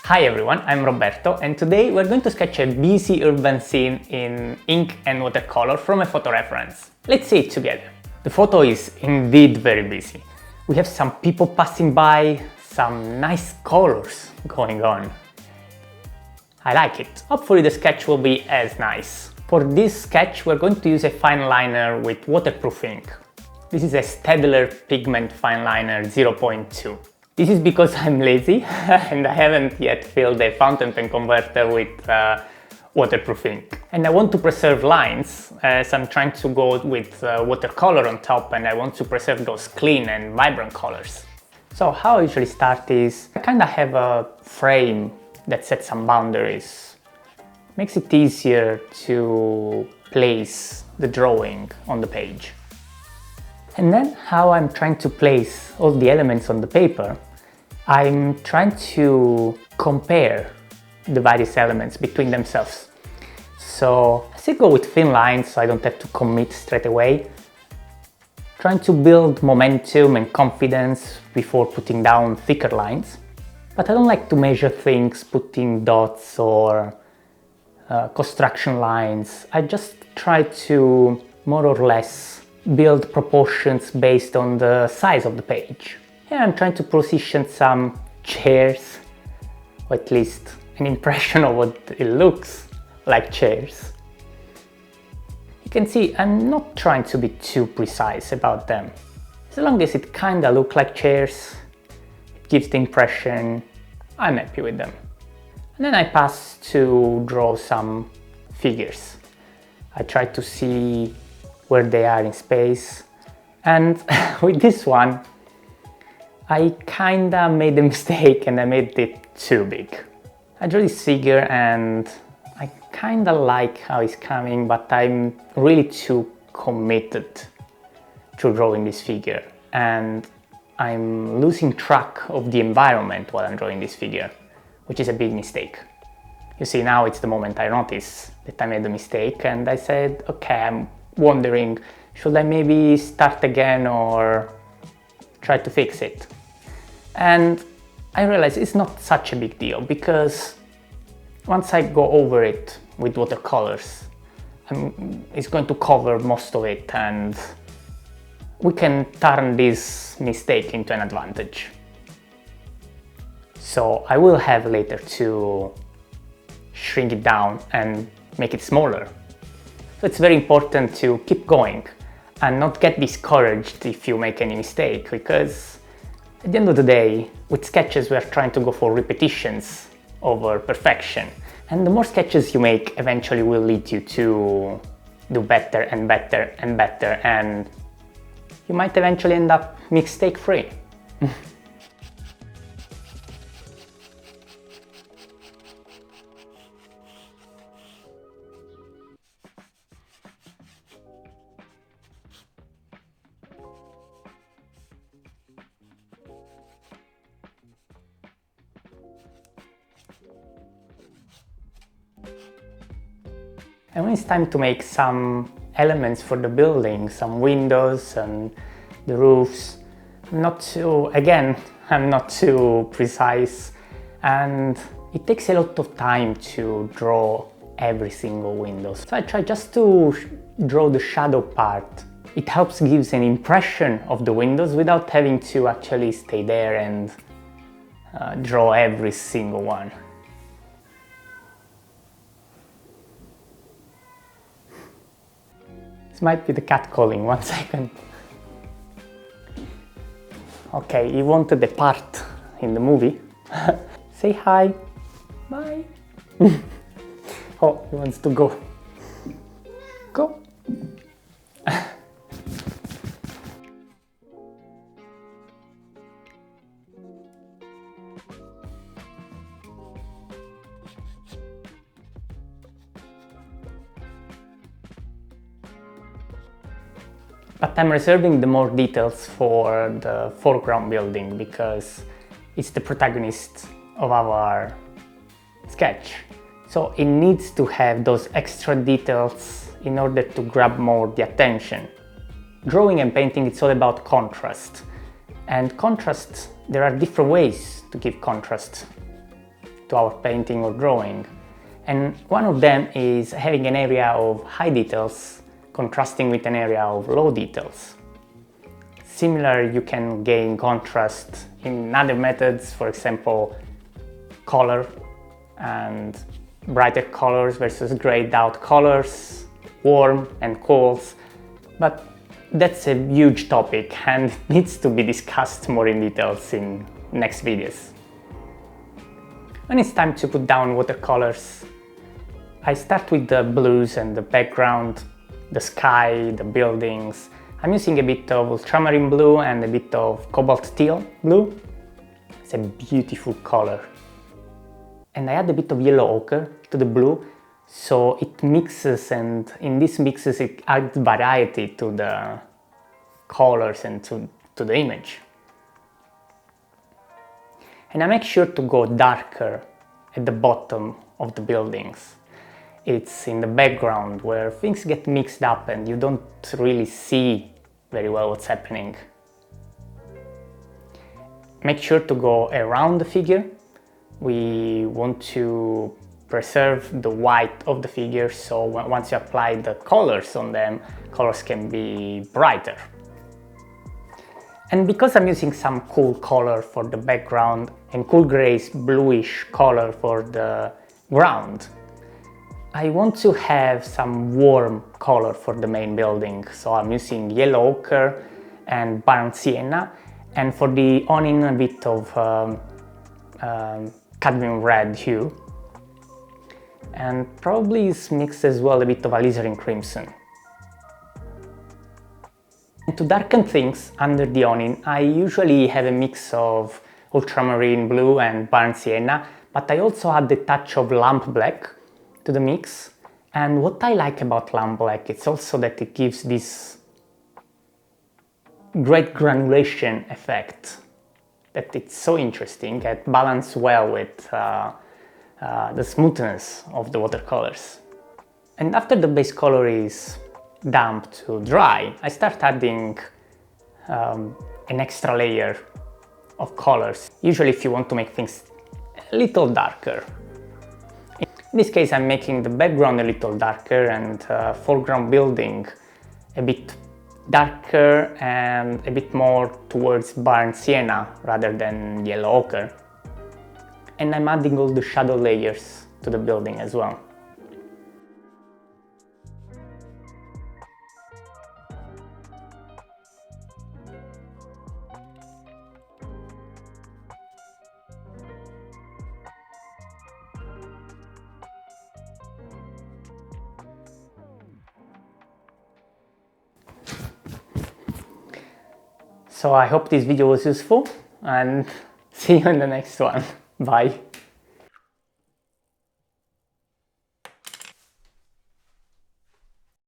Hi everyone, I'm Roberto and today we're going to sketch a busy urban scene in ink and watercolor from a photo reference. Let's see it together. The photo is indeed very busy. We have some people passing by, some nice colors going on. I like it. Hopefully the sketch will be as nice. For this sketch we're going to use a Fineliner with waterproof ink. This is a Staedtler Pigment Fineliner 0.2. This is because I'm lazy and I haven't yet filled a fountain pen converter with waterproof ink. And I want to preserve lines as I'm trying to go with watercolor on top, and I want to preserve those clean and vibrant colors. So how I usually start is I kind of have a frame that sets some boundaries. Makes it easier to place the drawing on the page. And then how I'm trying to place all the elements on the paper, I'm trying to compare the various elements between themselves. So I still go with thin lines so I don't have to commit straight away. Trying to build momentum and confidence before putting down thicker lines. But I don't like to measure things putting dots or construction lines. I just try to more or less build proportions based on the size of the page. Here I'm trying to position some chairs, or at least an impression of what it looks like chairs. You can see I'm not trying to be too precise about them. As long as it kinda looks like chairs, it gives the impression, I'm happy with them. And then I pass to draw some figures. I try to see where they are in space, and with this one I kinda made a mistake and I made it too big. I drew this figure and I kinda like how it's coming, but I'm really too committed to drawing this figure and I'm losing track of the environment while I'm drawing this figure, which is a big mistake. You see, now it's the moment I notice that I made a mistake and I said, okay, I'm wondering, should I maybe start again or try to fix it? And I realized it's not such a big deal, because once I go over it with watercolors, it's going to cover most of it and we can turn this mistake into an advantage. So I will have later to shrink it down and make it smaller. So it's very important to keep going and not get discouraged if you make any mistake, because at the end of the day, with sketches we are trying to go for repetitions over perfection. And the more sketches you make eventually will lead you to do better and better and better, and you might eventually end up mistake-free. And when it's time to make some elements for the building, some windows and the roofs, I'm not too precise, and it takes a lot of time to draw every single window. So I try just to draw the shadow part. It helps gives an impression of the windows without having to actually stay there and draw every single one. This might be the cat calling, 1 second. Okay, he wanted a part in the movie. Say hi. Bye. Oh, he wants to go. Go. But I'm reserving the more details for the foreground building because it's the protagonist of our sketch. So it needs to have those extra details in order to grab more the attention. Drawing and painting, it's all about contrast. And contrast, there are different ways to give contrast. to our painting or drawing. And one of them is having an area of high details contrasting with an area of low details. Similar, you can gain contrast in other methods, for example, color and brighter colors versus grayed out colors, warm and cools, but that's a huge topic and needs to be discussed more in details in next videos. When it's time to put down watercolors, I start with the blues and the background, the sky, the buildings. I'm using a bit of ultramarine blue and a bit of cobalt teal blue. It's a beautiful color. And I add a bit of yellow ochre to the blue, so it mixes, and in these mixes it adds variety to the colors and to the image. And I make sure to go darker at the bottom of the buildings. It's in the background where things get mixed up and you don't really see very well what's happening. Make sure to go around the figure. We want to preserve the white of the figure, so once you apply the colors on them, colors can be brighter. And because I'm using some cool color for the background and cool grayish bluish color for the ground, I want to have some warm color for the main building, so I'm using yellow ochre and burnt sienna, and for the awning a bit of cadmium red hue, and probably is mixed as well a bit of alizarin crimson. And to darken things under the awning, I usually have a mix of ultramarine blue and burnt sienna, but I also add a touch of lamp black to the mix. And what I like about lamp black, it's also that it gives this great granulation effect, that it's so interesting and balances well with the smoothness of the watercolors. And after the base color is damp to dry, I start adding an extra layer of colors, usually if you want to make things a little darker. In this case, I'm making the background a little darker and foreground building a bit darker and a bit more towards burnt sienna rather than yellow ochre. And I'm adding all the shadow layers to the building as well. So I hope this video was useful and see you in the next one. Bye.